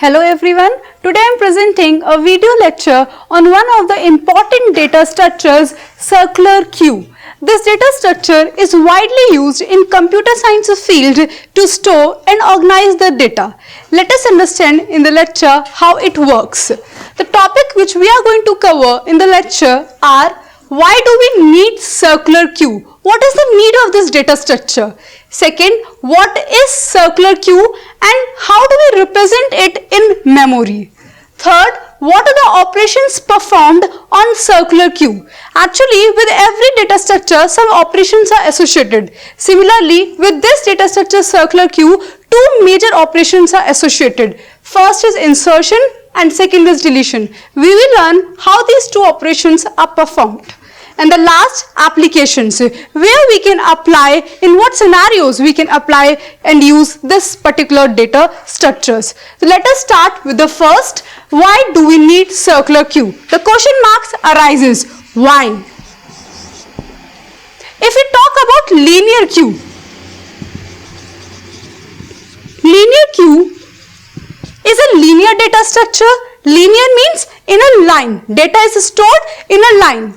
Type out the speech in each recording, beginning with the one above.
Hello everyone, today I am presenting a video lecture on one of the important data structures, circular queue. This data structure is widely used in computer science field to store and organize the data. Let us understand in the lecture how it works. The topic which we are going to cover in the lecture are why do we need circular queue? What is the need of this data structure? Second, what is circular queue and how do we represent it in memory? Third, what are the operations performed on circular queue? Actually, with every data structure, some operations are associated. Similarly, with this data structure circular queue, two major operations are associated. First is insertion and second is deletion. We will learn how these two operations are performed. And the last, applications, where we can apply, in what scenarios we can apply and use this particular data structures. So let us start with the first, why do we need circular queue? The question marks arises, why? If we talk about linear queue is a linear data structure. Linear means in a line, data is stored in a line.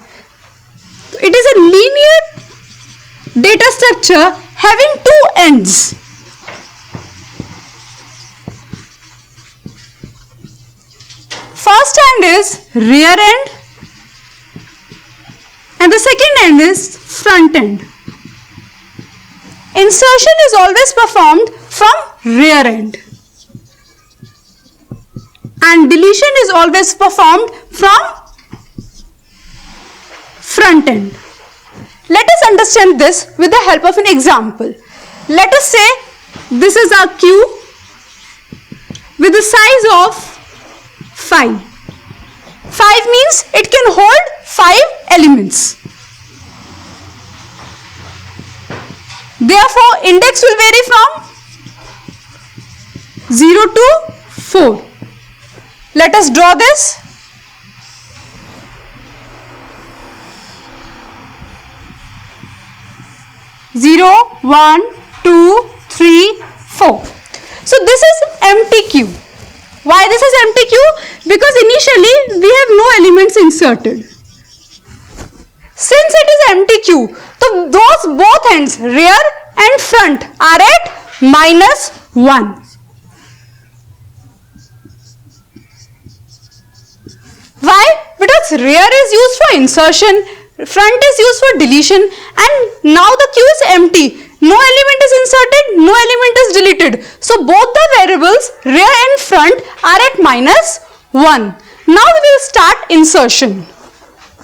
It is a linear data structure having two ends. First end is rear end and the second end is front end. Insertion is always performed from rear end and deletion is always performed from front end. Let us understand this with the help of an example. Let us say this is our queue with a size of 5. 5 means it can hold 5 elements. Therefore, index will vary from 0 to 4. Let us draw this. 0, 1, 2, 3, 4. So this is empty queue. Why this is empty queue? Because initially we have no elements inserted. Since it is empty queue, so those both ends, rear and front, are at -1. Why? Because rear is used for insertion, front is used for deletion, and now the queue is empty. No element is inserted, no element is deleted. So both the variables rear and front are at -1. Now we will start insertion.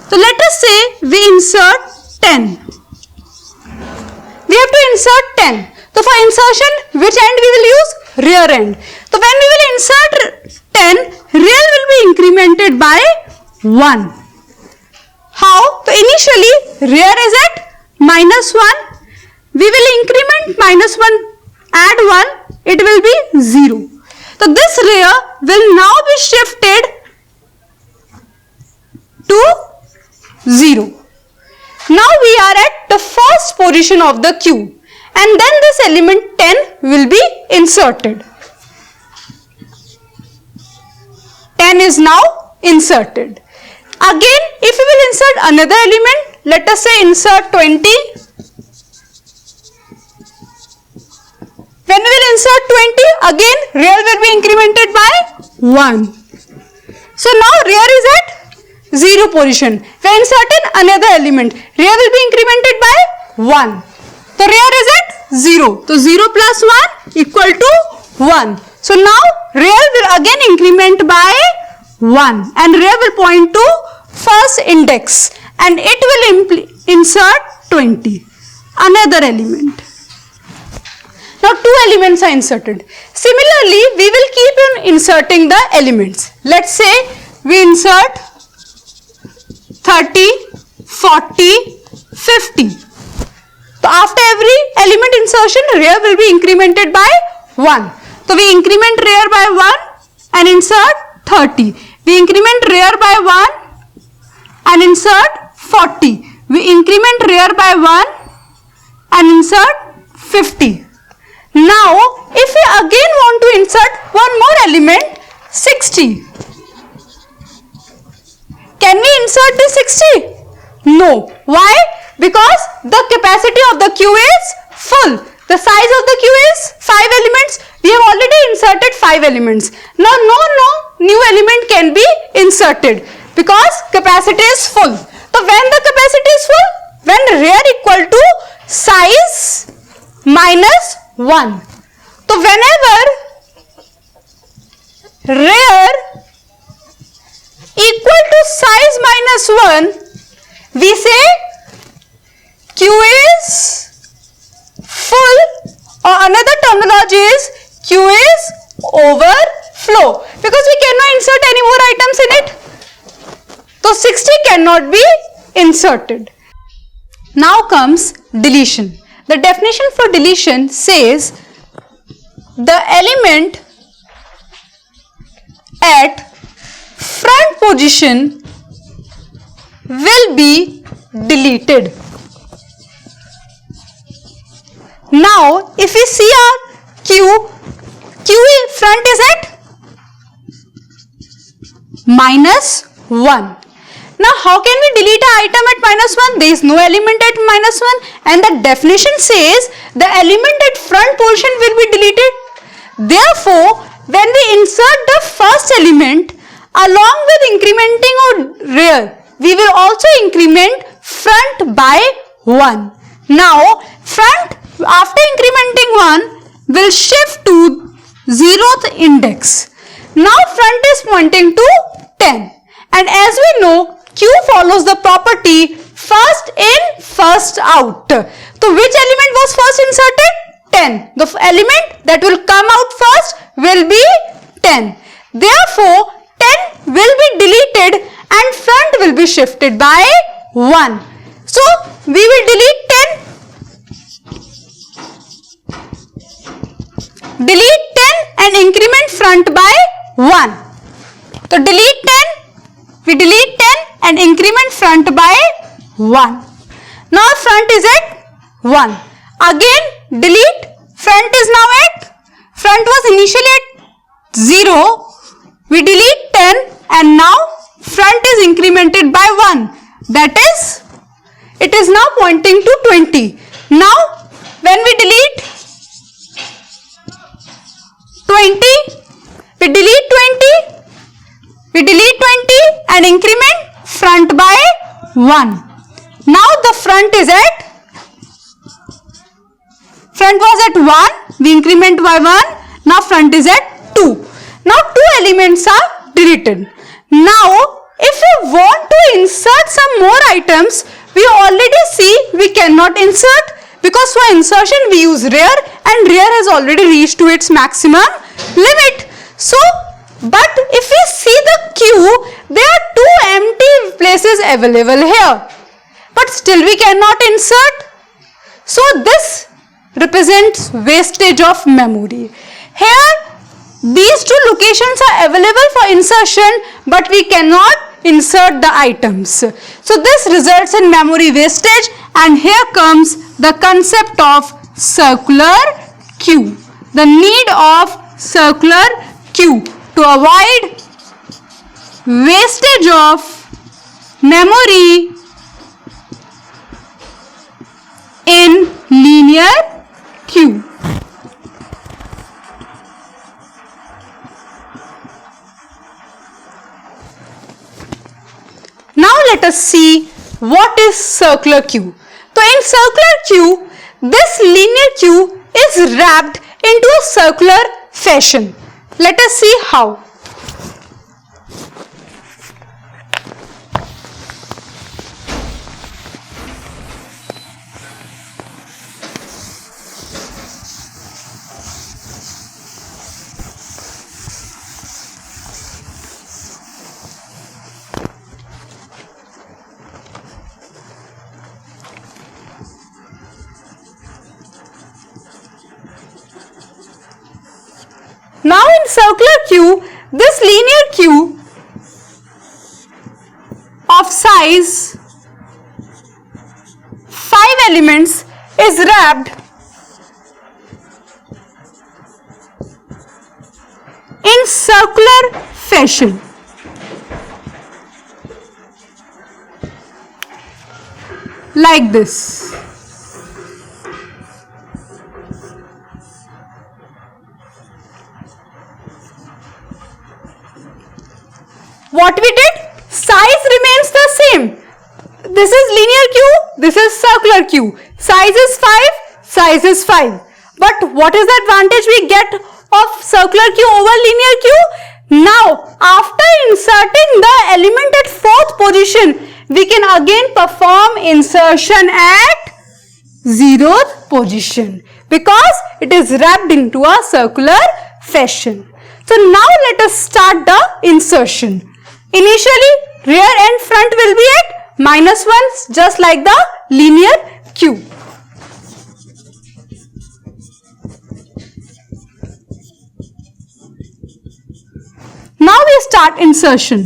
So let us say we insert 10. We have to insert 10. So for insertion, which end we will use? Rear end. So when we will insert 10, rear will be incremented by 1. How? So initially rear is at -1. We will increment -1, add 1, it will be 0. So this rear will now be shifted to 0. Now we are at the first position of the queue and then this element 10 will be inserted. 10 is now inserted. Again, if we will insert another element, let us say insert 20. When we will insert 20, again rear will be incremented by 1. So now rear is at 0 position. When inserting another element, rear will be incremented by 1. So rear is at 0. So 0 plus 1 equal to 1. So now rear will again increment by 1 and rear will point to first index and it will insert 20, another element. Now two elements are inserted. Similarly, we will keep on inserting the elements. Let's say we insert 30, 40, 50. So after every element insertion, rear will be incremented by 1. So we increment rear by 1 and insert 30. We increment rear by 1 and insert 40. We increment rear by 1 and insert 50. Now, if we again want to insert one more element, 60. Can we insert this 60? No. Why? Because the capacity of the queue is full. The size of the queue is 5 elements. We have already inserted 5 elements. Now no new element can be inserted because capacity is full. So when the capacity is full? When rear equal to size minus 1. So whenever rear equal to size minus 1, we say Q is full, or another terminology is Q is overflow, because we cannot insert any more items in it. So 60 cannot be inserted. Now comes deletion. The definition for deletion says the element at front position will be deleted. Now if we see our Q front is at minus 1. Now how can we delete an item at minus 1? There is no element at minus 1, and the definition says the element at front position will be deleted. Therefore, when we insert the first element along with incrementing our rear, we will also increment front by 1. Now front after incrementing 1 will shift to 0th index. Now front is pointing to 10, and as we know, Q follows the property first in, first out. So which element was first inserted? 10. The element that will come out first will be 10. Therefore, 10 will be deleted and front will be shifted by 1. So we will delete 10. Delete 10 and increment front by 1. So delete 10, we delete 10 and increment front by 1. Now front is at 1. Again delete, front is now at, front was initially at 0. We delete 10 and now front is incremented by 1. That is, it is now pointing to 20. Now when we delete 20, we delete 20, we delete 20 and increment front by 1. Now the front is at, front was at 1, we increment by 1, now front is at 2. Now 2 elements are deleted. Now if we want to insert some more items, we already see we cannot insert, because for insertion we use rear, and rear has already reached to its maximum limit. So, but if we see the queue, there are 2 empty places available here, but still we cannot insert. So this represents wastage of memory. Here these 2 locations are available for insertion, but we cannot insert the items. So this results in memory wastage, and here comes the concept of circular queue. The need of circular queue to avoid wastage of memory in linear queue. Now let us see what is circular queue. So in circular queue, this linear queue is wrapped into a circular fashion. Let us see how. Now in circular queue, this linear queue of size 5 elements is wrapped in circular fashion. Like this. What we did? Size remains the same. This is linear queue, this is circular queue. Size is 5, size is 5. But what is the advantage we get of circular queue over linear queue? Now, after inserting the element at 4th position, we can again perform insertion at 0th position because it is wrapped into a circular fashion. So now let us start the insertion. Initially, rear and front will be at -1, just like the linear queue. Now we start insertion.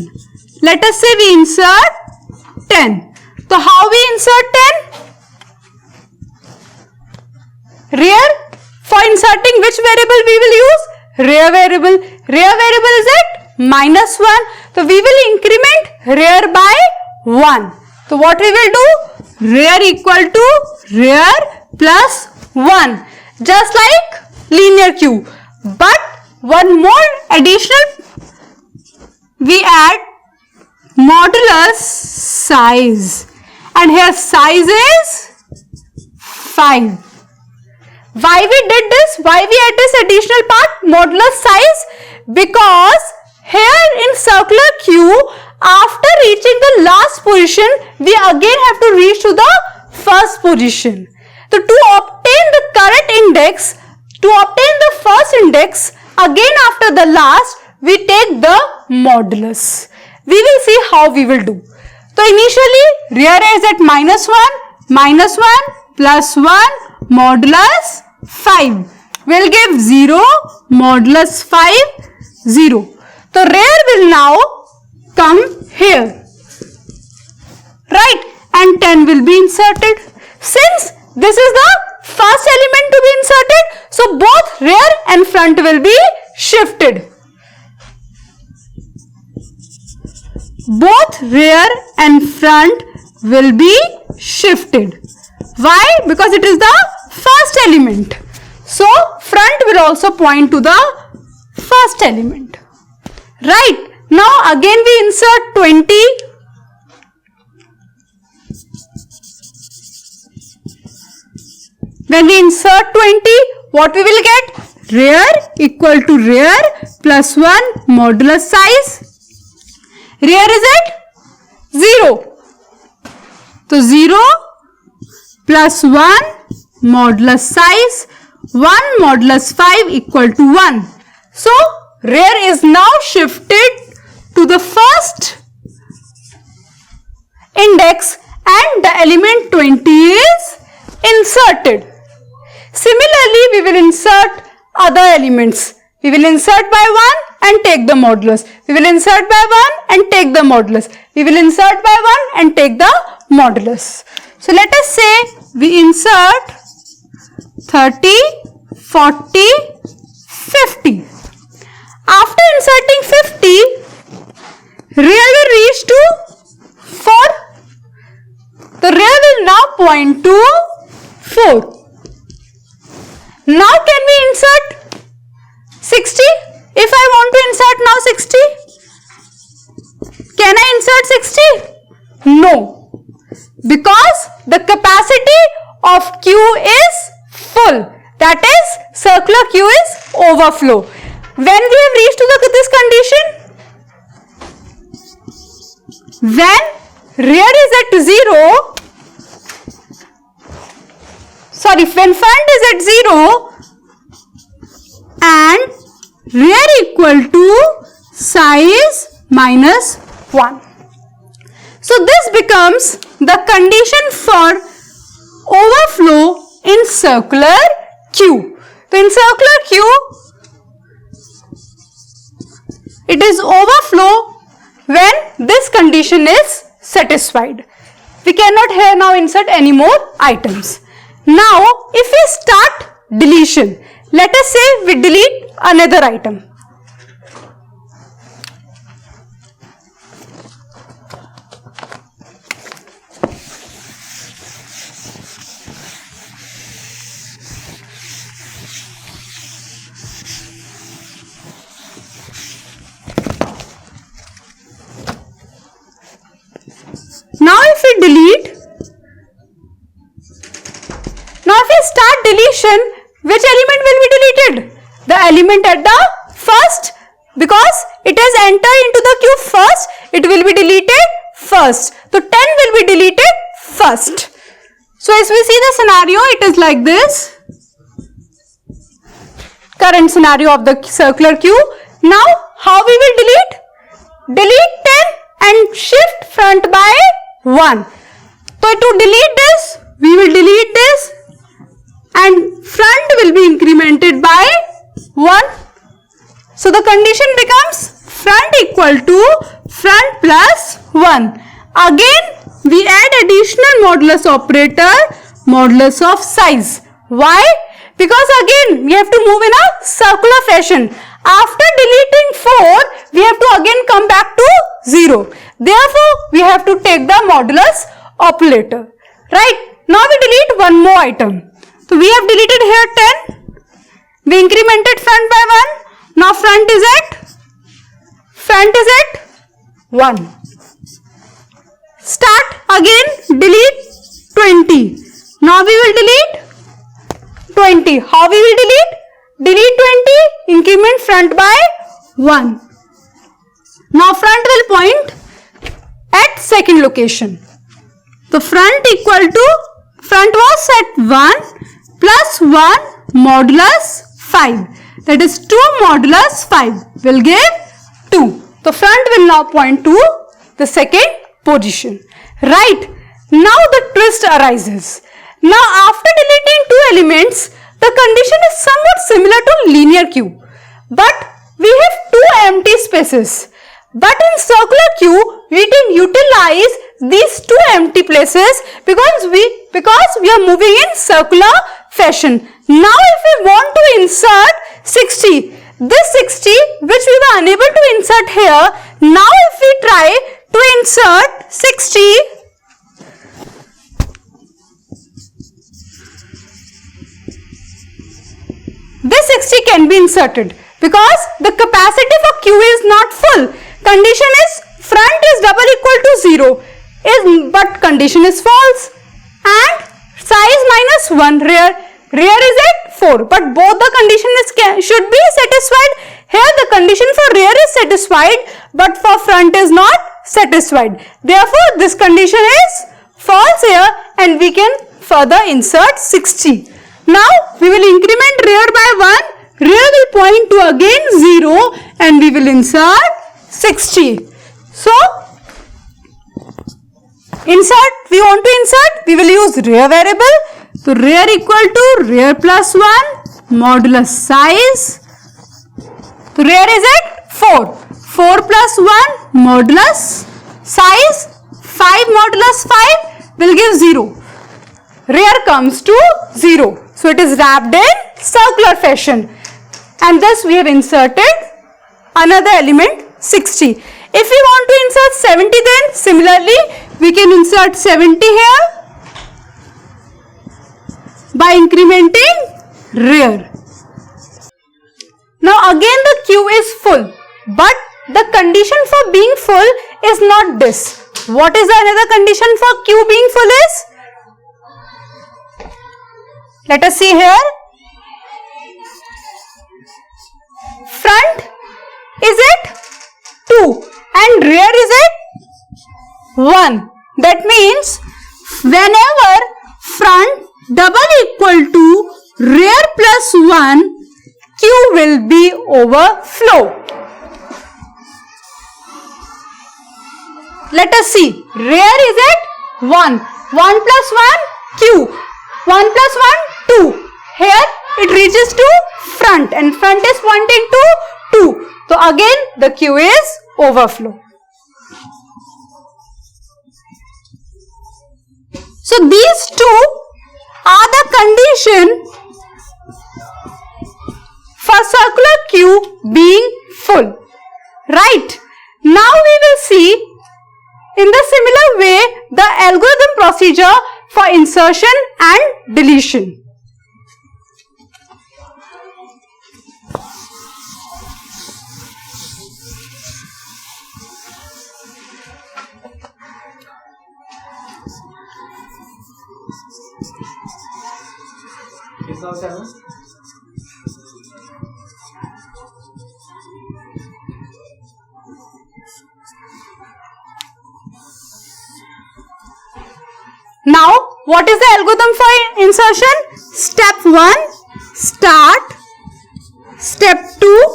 Let us say we insert 10. So how we insert 10? Rear, for inserting which variable we will use? Rear variable. Rear variable is at -1. So we will increment rear by 1. So what we will do? Rear equal to rear plus 1. Just like linear queue. But one more additional, we add modulus size. And here size is 5. Why we did this? Why we add this additional part, modulus size? Because here in circular queue, after reaching the last position, we again have to reach to the first position. So to obtain the correct index, to obtain the first index, again after the last, we take the modulus. We will see how we will do. So initially, rear is at -1 plus 1 modulus 5 will give 0 modulus 5 0. So rear will now come here, right, and 10 will be inserted. Since this is the first element to be inserted, so both rear and front will be shifted. Both rear and front will be shifted. Why? Because it is the first element. So front will also point to the first element. Right. Now again we insert 20. When we insert 20, what we will get? Rear equal to rear plus 1 modulus size. Rear is at 0. So 0 plus 1 modulus size, 1 modulus 5 equal to 1. So rear is now shifted to the first index and the element 20 is inserted. Similarly, we will insert other elements. We will insert by 1 and take the modulus. We will insert by 1 and take the modulus. We will insert by 1 and take the modulus. So let us say we insert 30, 40, 50. After inserting 50, rear will reach to 4. The rear will now point to 4. Now can we insert 60? If I want to insert now 60, can I insert 60? No, because the capacity of queue is full. That is, circular queue is overflow. When we have reached to this condition, when rear is at 0, when front is at 0 and rear equal to size minus 1. So this becomes the condition for overflow in circular queue. So in circular queue, it is overflow when this condition is satisfied. We cannot here now insert any more items. Now, if we start deletion, let us say we delete another item. start deletion, which element will be deleted? The element at the first, because it has entered into the queue first, it will be deleted first. So 10 will be deleted first. So as we see the scenario, it is like this. Current scenario of the circular queue. Now how we will delete? Delete 10 and shift front by 1. So to delete this, we will delete this and front will be incremented by 1. So the condition becomes front equal to front plus 1. Again we add additional modulus operator, modulus of size. Why? Because again we have to move in a circular fashion. After deleting 4, we have to again come back to 0. Therefore, we have to take the modulus operator. Right? Now we delete one more item. So we have deleted here 10. We incremented front by 1. Now front is at 1. Start again, delete 20. Now we will delete 20. How we will delete? Delete 20, increment front by 1. Now front will point at second location. So front was at 1 plus 1 modulus 5. That is 2 modulus 5 will give 2. The front will now point to the second position. Right. Now the twist arises. Now after deleting 2 elements, the condition is somewhat similar to linear queue, but we have 2 empty spaces. But in circular queue, we can utilize these 2 empty places because we are moving in circular fashion. Now if we want to insert 60, this 60 which we were unable to insert here, now if we try to insert 60, this 60 can be inserted because the capacity for Q is not full. Condition is front is double equal to 0, but condition is false. And size minus 1, rear is at 4, but both the condition should be satisfied. Here the condition for rear is satisfied, but for front is not satisfied. Therefore, this condition is false here and we can further insert 60. Now we will increment rear by 1, rear will point to again 0 and we will insert 60. So we want to insert, we will use rear variable. So rear equal to rear plus 1 modulus size. So rear is at 4. 4 plus 1 modulus size. 5 modulus 5 will give 0. Rear comes to 0. So it is wrapped in circular fashion. And thus we have inserted another element 60. If we want to insert 70, then similarly we can insert 70 here by incrementing rear. Now again the queue is full, but the condition for being full is not this. What is the another condition for queue being full is? Let us see here. Front is at 2 and rear is at 1. That means whenever front double equal to rear plus 1, Q will be overflow. Let us see. Rear is at 1. 1 plus 1, Q. 1 plus 1, 2. Here it reaches to front and front is pointing to 2. So again the Q is overflow. So these two are the condition for circular queue being full. Right. Now we will see in the similar way the algorithm procedure for insertion and deletion. Now, what is the algorithm for insertion? Step 1, start. Step 2,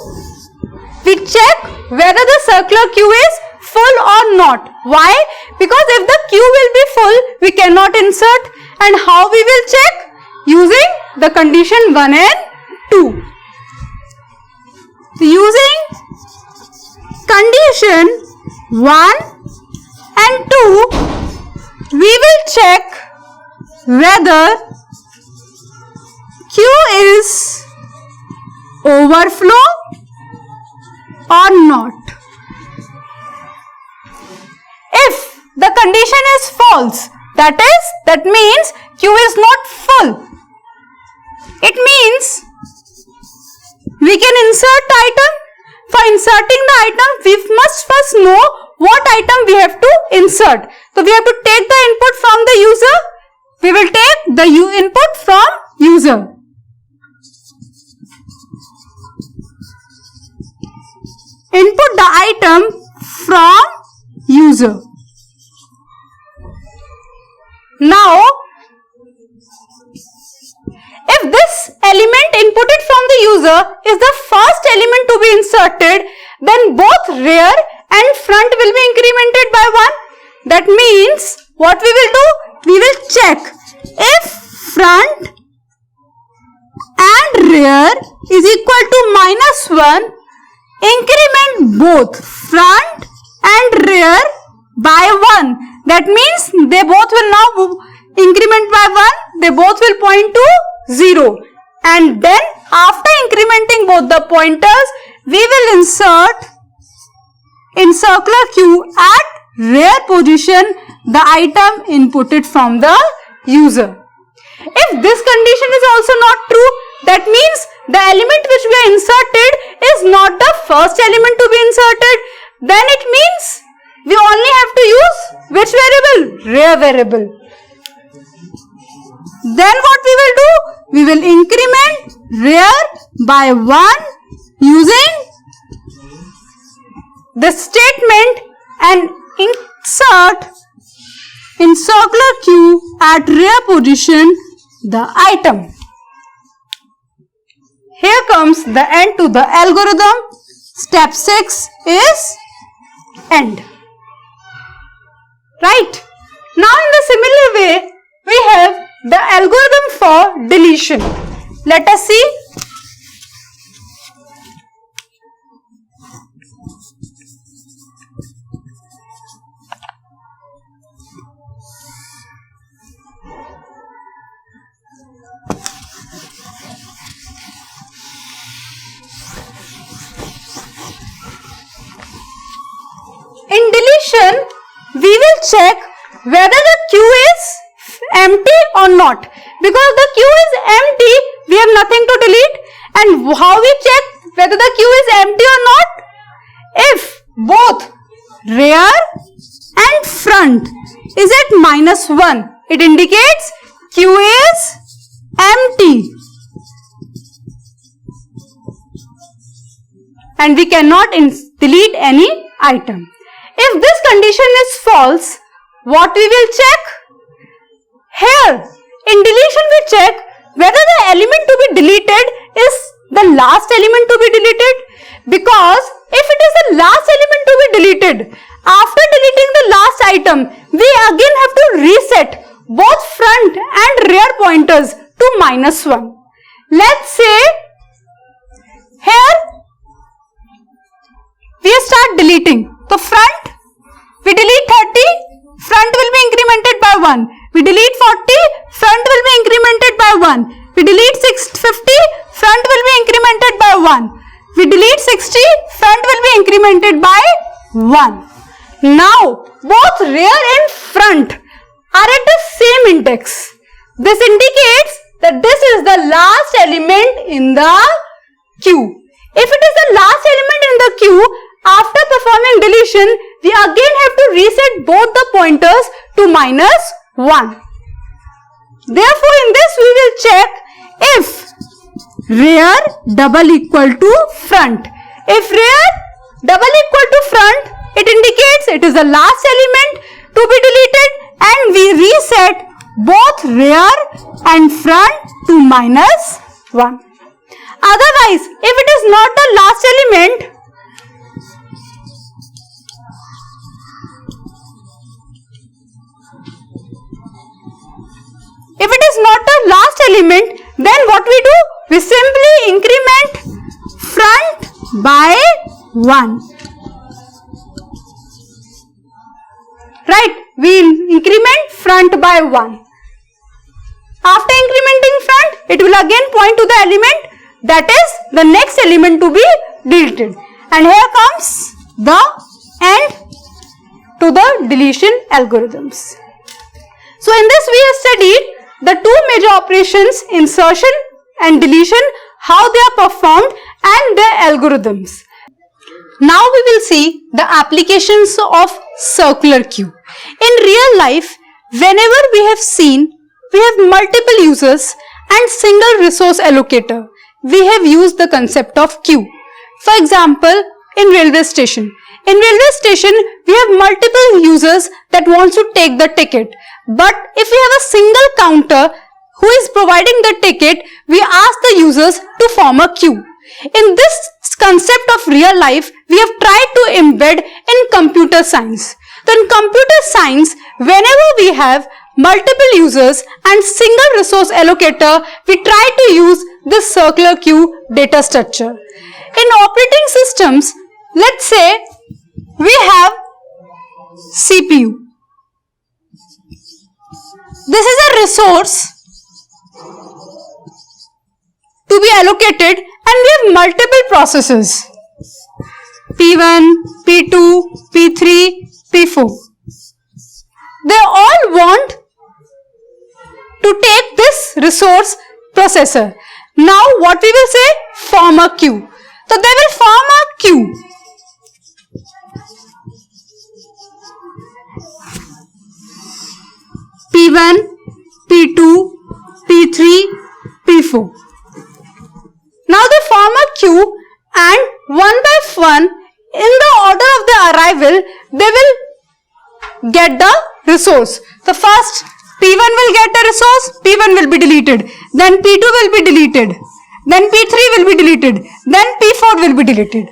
we check whether the circular queue is full or not. Why? Because if the queue will be full, we cannot insert. And how we will check? Using the condition 1 and 2. Using condition 1 and 2, we will check whether queue is overflow or not. If the condition is false, that means queue is not full. It means we can insert the item. For inserting the item, we must first know what item we have to insert. So we have to take the input from the user. We will take the input from user. Input the item from user. Now, if this element inputted from the user is the first element to be inserted, then both rear and front will be incremented by 1. That means, what we will do? We will check if front and rear is equal to -1, increment both front and rear by 1. That means they both will now increment by 1. They both will point to 0. And then after incrementing both the pointers, we will insert in circular queue at rear position the item inputted from the user. If this condition is also not true, that means the element which we are inserted is not the first element to be inserted. Then it means we only have to use which variable? Rear variable. Then what we will do? We will increment rear by 1 using this statement and insert in circular queue at rear position the item. Here comes the end to the algorithm. Step 6 is end. Right. Now in the similar way, we have the algorithm for deletion. Let us see. In deletion, we will check whether the queue is empty or not. Because the queue is empty, we have nothing to delete. And how we check whether the queue is empty or not? If both rear and front is at -1, it indicates queue is empty. And we cannot delete any item. If this condition is false, what we will check? Here, in deletion we check whether the element to be deleted is the last element to be deleted. Because if it is the last element to be deleted, after deleting the last item, we again have to reset both front and rear pointers to -1. Let's say, here, we start deleting. So front, we delete 30, front will be incremented by 1. We delete 40, front will be incremented by 1. We delete 50, front will be incremented by 1. We delete 60, front will be incremented by 1. Now, both rear and front are at the same index. This indicates that this is the last element in the queue. If it is the last element in the queue, after performing deletion, we again have to reset both the pointers to -1. Therefore, in this we will check If rear double equal to front. If rear double equal to front, it indicates it is the last element to be deleted, and we reset both rear and front to -1. Otherwise, if it is not the last element, then what we do? We simply increment front by 1. Right? We increment front by 1. After incrementing front, it will again point to the element that is the next element to be deleted. And here comes the end to the deletion algorithms. So in this we have studied the two major operations, insertion and deletion, how they are performed and their algorithms. Now we will see the applications of circular queue. In real life, whenever we have multiple users and single resource allocator, we have used the concept of queue. For example, in railway station. In railway station, we have multiple users that wants to take the ticket. But if we have a single counter who is providing the ticket, we ask the users to form a queue. In this concept of real life, we have tried to embed in computer science. So in computer science, whenever we have multiple users and single resource allocator, we try to use this circular queue data structure. In operating systems, let's say we have CPU. This is a resource to be allocated, and we have multiple processes: P1, P2, P3, P4. They all want to take this resource processor. Now what we will say? Form a queue. So they will form a queue. P1, P2, P3, P4. Now they form a queue, and one by one, in the order of the arrival, they will get the resource. So first P1 will get the resource, P1 will be deleted, then P2 will be deleted, then P3 will be deleted, then P4 will be deleted.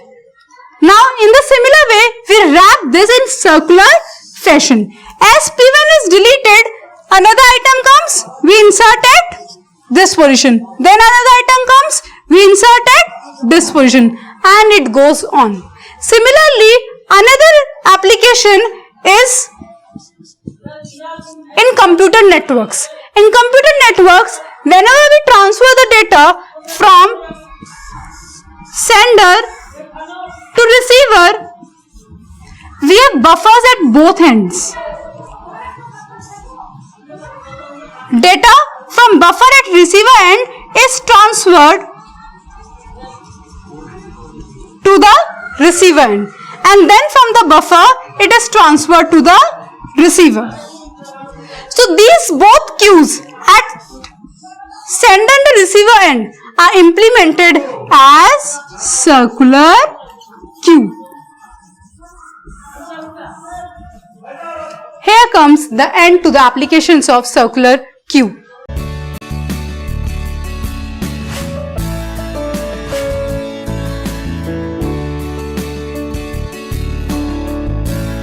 Now in the similar way, we wrap this in circular fashion. As P1 is deleted, another item comes, we insert at this position. Then another item comes, we insert at this position, and it goes on. Similarly, another application is in computer networks. In computer networks, whenever we transfer the data from sender to receiver, we have buffers at both ends. Data from buffer at receiver end is transferred to the receiver end, and then from the buffer it is transferred to the receiver. So these both queues at sender and the receiver end are implemented as circular queue. Here comes the end to the applications of circular queue.